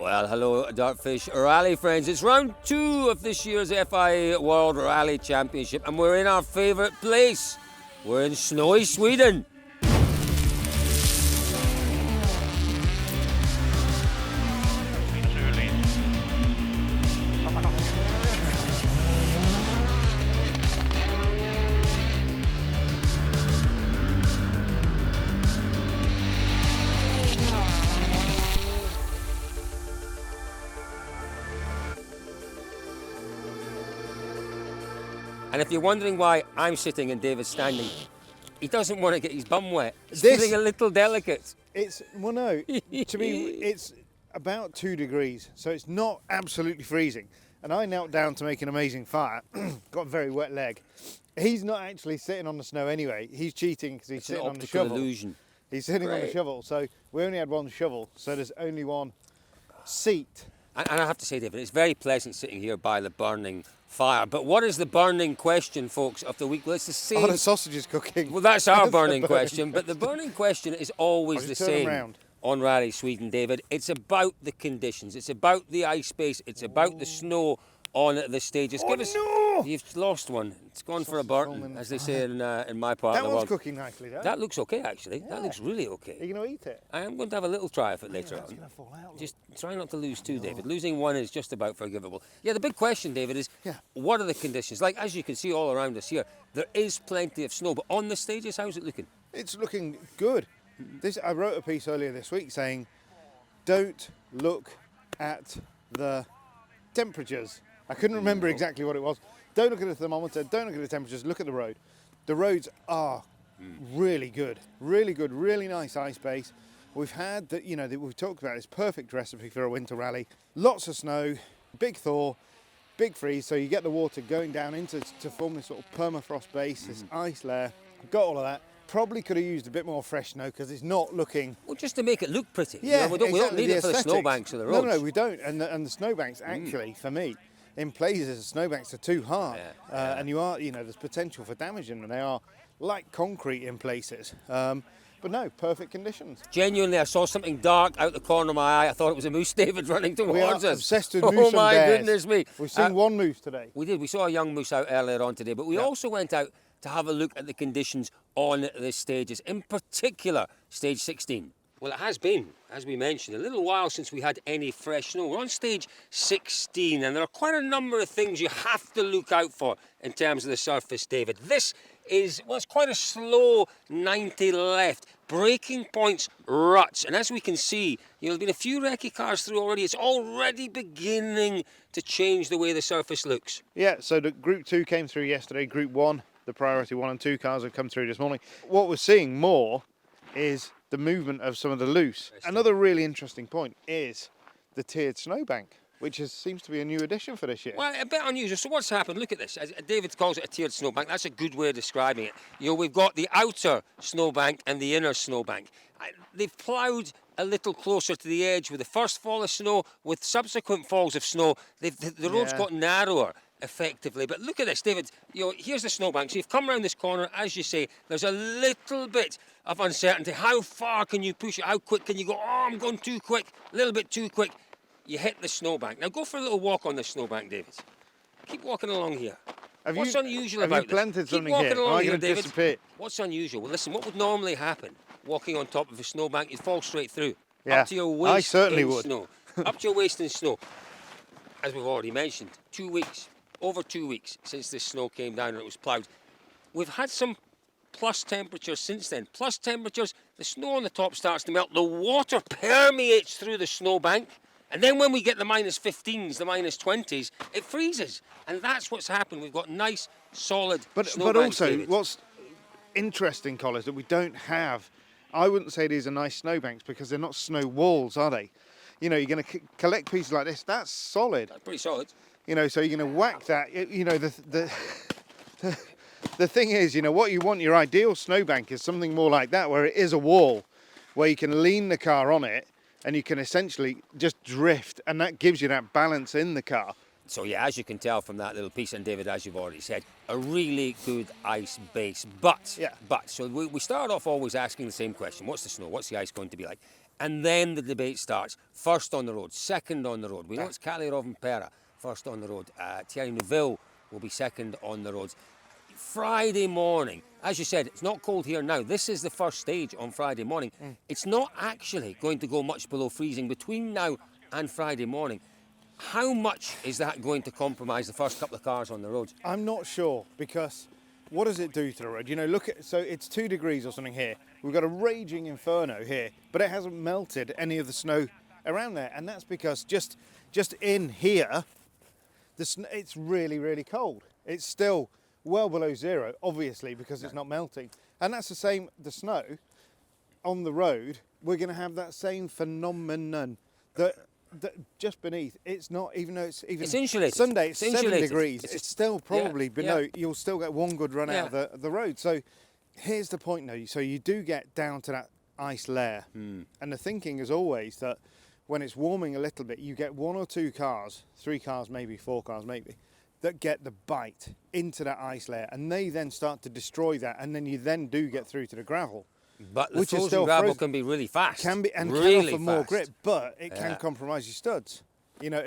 Well, hello, Dirtfish Rally friends. It's round 2 of this year's FIA World Rally Championship, and we're in our favourite place. We're in snowy Sweden. And if you're wondering why I'm sitting and David's standing, he doesn't want to get his bum wet. He's feeling a little delicate. Well, no, to me, it's about 2 degrees, so it's not absolutely freezing. And I knelt down to make an amazing fire, got a very wet leg. He's not actually sitting on the snow anyway. He's cheating because he's sitting on the shovel. Illusion. He's sitting on the shovel, so we only had one shovel, so there's only one seat. And I have to say, David, it's very pleasant sitting here by the burning fire. But what is the burning question, folks, of the week? Well, it's the same. Oh, the sausage is cooking. Well, that's our burning question. But the burning question is always the same on Rally Sweden, David. It's about the conditions. It's about the ice base. It's about the snow on the stages. You've lost one. It's gone for a burton, as they say in my part of the world. That one's cooking nicely, though. That looks okay, actually. Yeah. That looks really okay. Are you going to eat it? I am going to have a little try of it later on. It's going to fall out. Just try not to lose two, David. Losing one is just about forgivable. Yeah, the big question, David, is what are the conditions? Like, as you can see all around us here, there is plenty of snow, but on the stages, how's it looking? It's looking good. I wrote a piece earlier this week saying, don't look at the temperatures. I couldn't remember exactly what it was. Don't look at the thermometer, don't look at the temperatures, look at the road. The roads are really good, really nice ice base. We've had, we've talked about this perfect recipe for a winter rally. Lots of snow, big thaw, big freeze, so you get the water going down to form this sort of permafrost base, this ice layer. Got all of that. Probably could have used a bit more fresh snow because it's not looking... Well, just to make it look pretty. Yeah, we don't need it for the snowbanks of the roads. No, we don't. And the snowbanks, actually, for me, in places, the snowbanks are too hard. And there's potential for damage in them. They are like concrete in places. But no, perfect conditions. Genuinely, I saw something dark out the corner of my eye. I thought it was a moose, David, running towards us. We are obsessed with moose and bears. Oh, my goodness me. We've seen one moose today. We did. We saw a young moose out earlier on today. But we also went out to have a look at the conditions on the stages, in particular, stage 16. Well, it has been, as we mentioned, a little while since we had any fresh snow. We're on stage 16, and there are quite a number of things you have to look out for in terms of the surface, David. This is, well, it's quite a slow 90 left. Braking points, ruts. And as we can see, there's been a few recce cars through already. It's already beginning to change the way the surface looks. Yeah, so the Group 2 came through yesterday. Group 1, the Priority 1 and 2 cars have come through this morning. What we're seeing more is the movement of some of the loose. Another really interesting point is the tiered snowbank, which seems to be a new addition for this year. Well, a bit unusual. So what's happened? Look at this. As David calls it a tiered snowbank. That's a good way of describing it. We've got the outer snowbank and the inner snowbank. They've ploughed a little closer to the edge with the first fall of snow. With subsequent falls of snow, the road's got narrower, effectively. But look at this, David. Here's the snowbank. So you've come around this corner, as you say. There's a little bit of uncertainty. How far can you push it? How quick can you go? Oh, I'm going too quick. A little bit too quick. You hit the snowbank. Now go for a little walk on the snowbank, David. Keep walking along here. What's unusual about this? Have you planted something here? Keep walking along here, David. Disappear? What's unusual? Well, listen, what would normally happen walking on top of a snowbank? You'd fall straight through. Yeah, up to your waist I certainly would. Snow. Up to your waist in snow. As we've already mentioned, 2 weeks, over 2 weeks since this snow came down and it was ploughed. We've had some plus temperatures since then. Plus temperatures, the snow on the top starts to melt. The water permeates through the snowbank. And then when we get the minus 15s, the minus 20s, it freezes. And that's what's happened. We've got nice, solid snowbanks, But also, David. what's interesting, Colin, is that we don't have, I wouldn't say these are nice snowbanks because they're not snow walls, are they? You're going to collect pieces like this, that's solid. That's pretty solid. So you're going to whack that. The thing is, what you want, your ideal snowbank is something more like that, where it is a wall, where you can lean the car on it, and you can essentially just drift, and that gives you that balance in the car. So yeah, as you can tell from that little piece, and David, as you've already said, a really good ice base. But, so we start off always asking the same question. What's the snow? What's the ice going to be like? And then the debate starts. First on the road, second on the road. We know it's Kalle Rovanperä first on the road. Thierry Neuville will be second on the roads. Friday morning, as you said, it's not cold here now. This is the first stage on Friday morning. It's not actually going to go much below freezing between now and Friday morning. How much is that going to compromise the first couple of cars on the roads? I'm not sure, because what does it do to the road? You know, look at, so it's 2 degrees or something here. We've got a raging inferno here, but it hasn't melted any of the snow around there, and that's because just in here, it's really, really cold. It's still well below zero, obviously, because it's not melting. And that's the same, the snow on the road, we're going to have that same phenomenon that just beneath. It's not, even though it's insulated. Sunday, it's 7 insulated. degrees. It's still probably below. You'll still get one good run out of the road. So here's the point, though. So you do get down to that ice layer. And the thinking is always that when it's warming a little bit, you get 1 or 2 cars, 3 cars maybe, 4 cars maybe, that get the bite into that ice layer, and they then start to destroy that, and then you then do get through to the gravel. But the frozen gravel can be really fast. Can be, and really can offer more grip, but it can Yeah. compromise your studs. You know,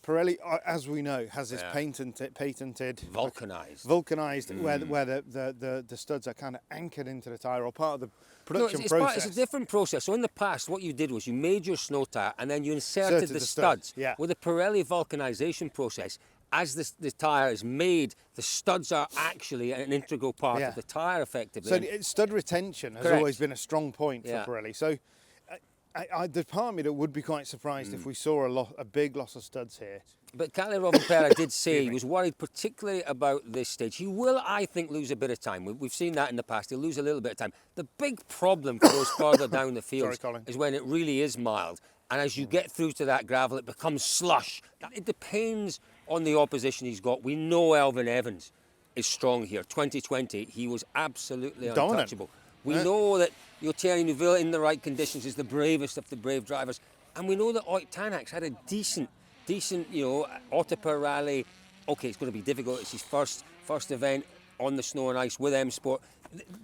Pirelli, as we know, has this patented vulcanized where the studs are kind of anchored into the tyre, or part of the production process. It's a different process. So in the past, what you did was you made your snow tyre and then you inserted the studs. Yeah. With the Pirelli vulcanization process, as the tyre is made, the studs are actually an integral part of the tyre, effectively. So stud retention has always been a strong point for Pirelli. So there's part of me that would be quite surprised if we saw a big loss of studs here. But Kalle Rovanperä did say he was worried particularly about this stage. He will, I think, lose a bit of time. We've seen that in the past. He'll lose a little bit of time. The big problem for those further down the field is when it really is mild. And as you get through to that gravel, it becomes slush. It depends on the opposition he's got. We know Elvin Evans is strong here. 2020, he was absolutely untouchable. We know that Thierry Neuville, in the right conditions, is the bravest of the brave drivers. And we know that Ott Tanak's had a decent, Ottoper rally. Okay, it's going to be difficult. It's his first event on the snow and ice with M Sport.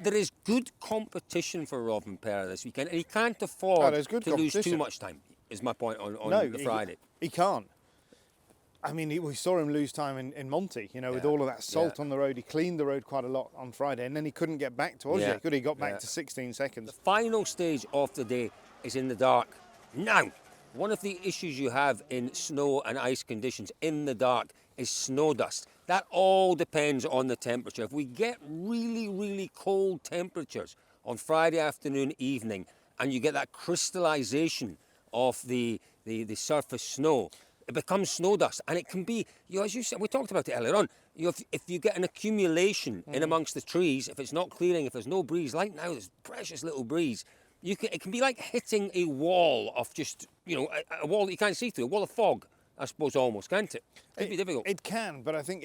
There is good competition for Rovanperä this weekend, and he can't afford to lose too much time, is my point on the Friday. He can't. I mean, we saw him lose time in Monty, with all of that salt on the road. He cleaned the road quite a lot on Friday, and then he couldn't get back to Oslo. He got back to 16 seconds. The final stage of the day is in the dark. Now, one of the issues you have in snow and ice conditions in the dark is snow dust. That all depends on the temperature. If we get really, really cold temperatures on Friday afternoon, evening, and you get that crystallization of the surface snow, it becomes snow dust, and it can be, as you said, we talked about it earlier on, if you get an accumulation in amongst the trees, if it's not clearing, if there's no breeze, like now, there's precious little breeze, it can be like hitting a wall of just, a wall that you can't see through, a wall of fog, I suppose, almost, can't it? It can be difficult. It can, but I think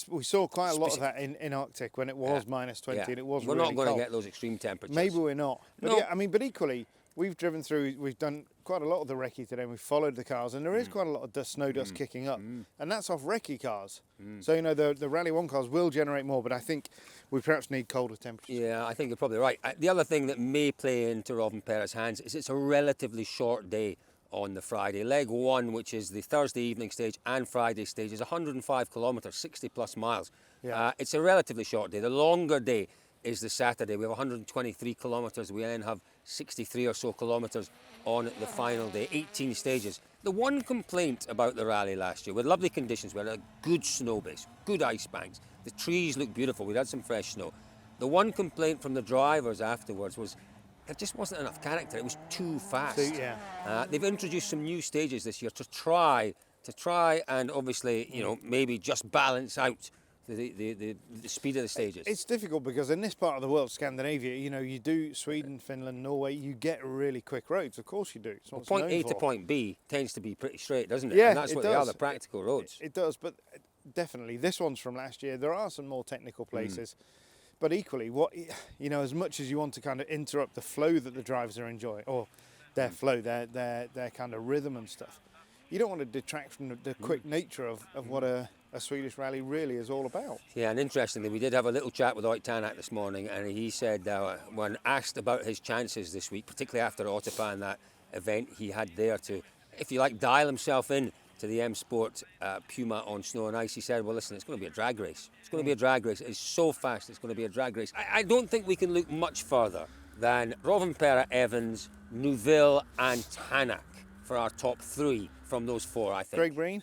we saw quite a lot of that in Arctic when it was minus 20 and it was really cold. We're not going to get those extreme temperatures. Maybe we're not. But but equally, we've driven through, we've done quite a lot of the recce today, and we've followed the cars, and there is quite a lot of snow dust kicking up, and that's off recce cars. So, the Rally 1 cars will generate more, but I think we perhaps need colder temperatures. Yeah, I think you're probably right. The other thing that may play into Rovanperä's hands is it's a relatively short day on the Friday. Leg 1, which is the Thursday evening stage and Friday stage, is 105 kilometres, 60 plus miles. It's a relatively short day. The longer day is the Saturday. We have 123 kilometres. We then have 63 or so kilometres on the final day, 18 stages. The one complaint about the rally last year, with lovely conditions, we had a good snow base, good ice banks, the trees looked beautiful, we'd had some fresh snow. The one complaint from the drivers afterwards was there just wasn't enough character. It was too fast. They've introduced some new stages this year to try and obviously, maybe just balance out the speed of the stages. It's difficult because in this part of the world, Scandinavia, you do Sweden, Finland, Norway, you get really quick roads. Of course you do. It's point A to point B tends to be pretty straight, doesn't it? Yeah, and that's what they are, the practical roads. It does, but definitely this one's from last year. There are some more technical places. But equally, as much as you want to kind of interrupt the flow that the drivers are enjoying, or their flow, their kind of rhythm and stuff, you don't want to detract from the quick nature of what a a Swedish rally really is all about. Yeah, and interestingly, we did have a little chat with Oyt Tanak this morning, and he said when asked about his chances this week, particularly after Otapa and that event he had there to, if you like, dial himself in to the M Sport Puma on snow and ice, he said, well, listen, it's going to be a drag race. It's going to be a drag race. It's so fast, it's going to be a drag race. I don't think we can look much further than Rovanperä, Evans, Neuville and Tanak for our top 3 from those 4, I think. Greg Breen,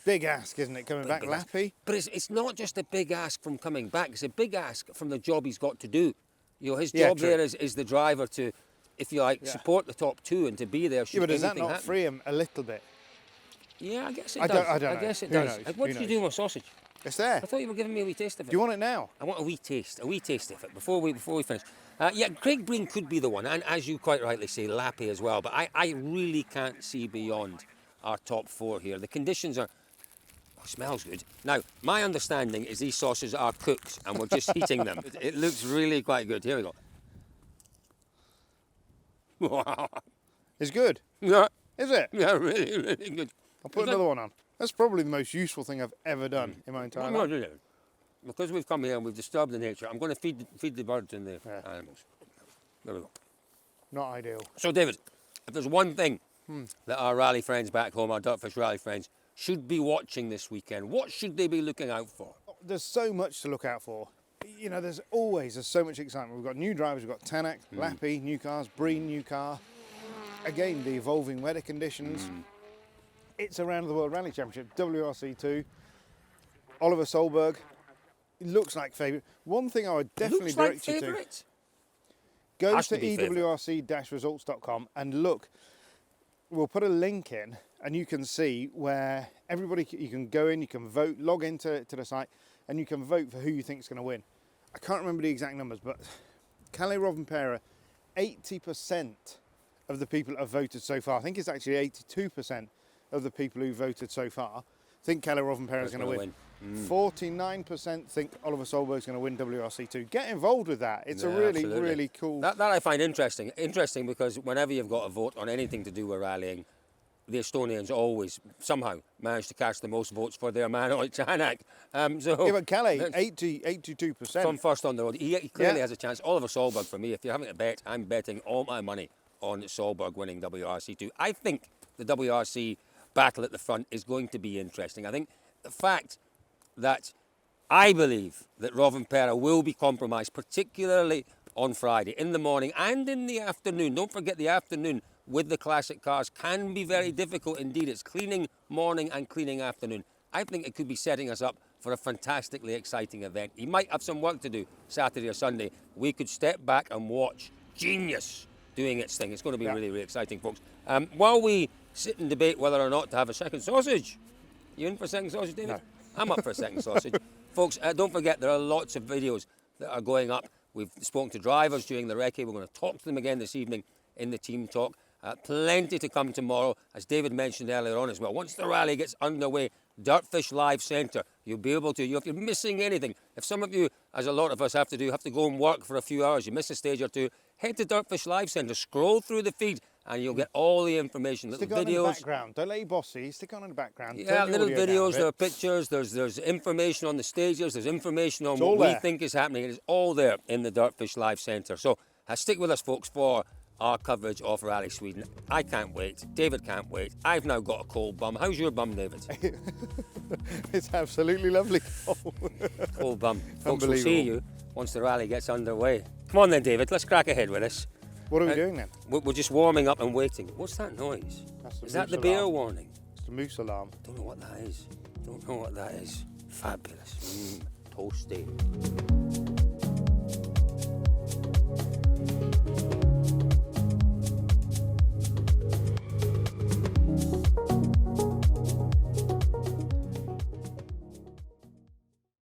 big ask, isn't it, coming back? Lappy. But it's not just a big ask from coming back, it's a big ask from the job he's got to do. You know, his job there is the driver to, if you like, support the top 2 and to be there should but does that anything not happen. free him a little bit? Yeah, I guess it does. I don't know. guess it Who does. knows? What Who did you knows? do with sausage? It's there. I thought you were giving me a wee taste of it. Do you want it now? I want a wee taste of it before we finish. Yeah, Craig Breen could be the one, and as you quite rightly say, Lappy as well. But I really can't see beyond our top 4 here. The conditions are. Oh, smells good. Now, my understanding is these sausages are cooked, and we're just heating them. It looks really quite good. Here we go. Wow. It's good. Yeah. Is it? Yeah, really, really good. I'll put another one on. That's probably the most useful thing I've ever done in my entire life. Because we've come here and we've disturbed the nature, I'm going to feed the birds and the animals. There we go. Not ideal. So, David, if there's one thing that our rally friends back home, our Dirtfish rally friends, should be watching this weekend, what should they be looking out for? There's so much to look out for. You know, there's so much excitement. We've got new drivers, we've got Tanak, Lappy, new cars, Breen, new car. Again, the evolving weather conditions. It's a round of the World Rally Championship, WRC 2. Oliver Solberg, it looks like favourite. One thing I would definitely direct you to, go to ewrc-results.com and look. We'll put a link in and you can see where everybody, you can go in, you can vote, log into the site and you can vote for who you think is going to win. I can't remember the exact numbers, but Kalle Rovanperä, 80% of the people have voted so far. I think it's actually 82% of the people who voted so far think Kalle Rovanperä is going to win. 49% think Oliver Solberg is going to win WRC2. Get involved with that. It's a really, really cool. That I find interesting. Interesting because whenever you've got a vote on anything to do with rallying, the Estonians always somehow manage to cast the most votes for their man Oyt Tanak. Yeah, but Kalle, 82%. From first on the road. He clearly has a chance. Oliver Solberg, for me, if you're having a bet, I'm betting all my money on Solberg winning WRC2. I think the WRC battle at the front is going to be interesting. I think the fact that I believe that Rovanperä will be compromised, particularly on Friday, in the morning and in the afternoon. Don't forget the afternoon with the classic cars can be very difficult indeed. It's cleaning morning and cleaning afternoon. I think it could be setting us up for a fantastically exciting event. He might have some work to do Saturday or Sunday. We could step back and watch genius doing its thing. It's going to be really, really exciting, folks. While we sit and debate whether or not to have a second sausage, you in for a second sausage, David? No. I'm up for a second sausage. Folks, don't forget there are lots of videos that are going up. We've spoken to drivers during the recce. We're going to talk to them again this evening in the team talk. Plenty to come tomorrow, as David mentioned earlier on as well. Once the rally gets underway, Dirtfish Live Centre, you'll be able to, if you're missing anything, if some of you, as a lot of us have to go and work for a few hours, you miss a stage or two, head to Dirtfish Live Centre, scroll through the feed, and you'll get all the information, little videos. Stick on in the background. Don't let your boss see. Stick on in the background. Yeah, little videos, there are pictures, there's information on the stages, there's information on what we think is happening. It is all there in the Dirtfish Live Centre. So stick with us, folks, for our coverage of Rally Sweden. I can't wait. David can't wait. I've now got a cold bum. How's your bum, David? It's absolutely lovely. Cold bum. Folks, we'll see you once the rally gets underway. Come on then, David. Let's crack ahead with this. What are we doing then? We're just warming up and waiting. What's that noise? Is that the beer warning? It's the moose alarm. Don't know what that is. Fabulous. Toasty.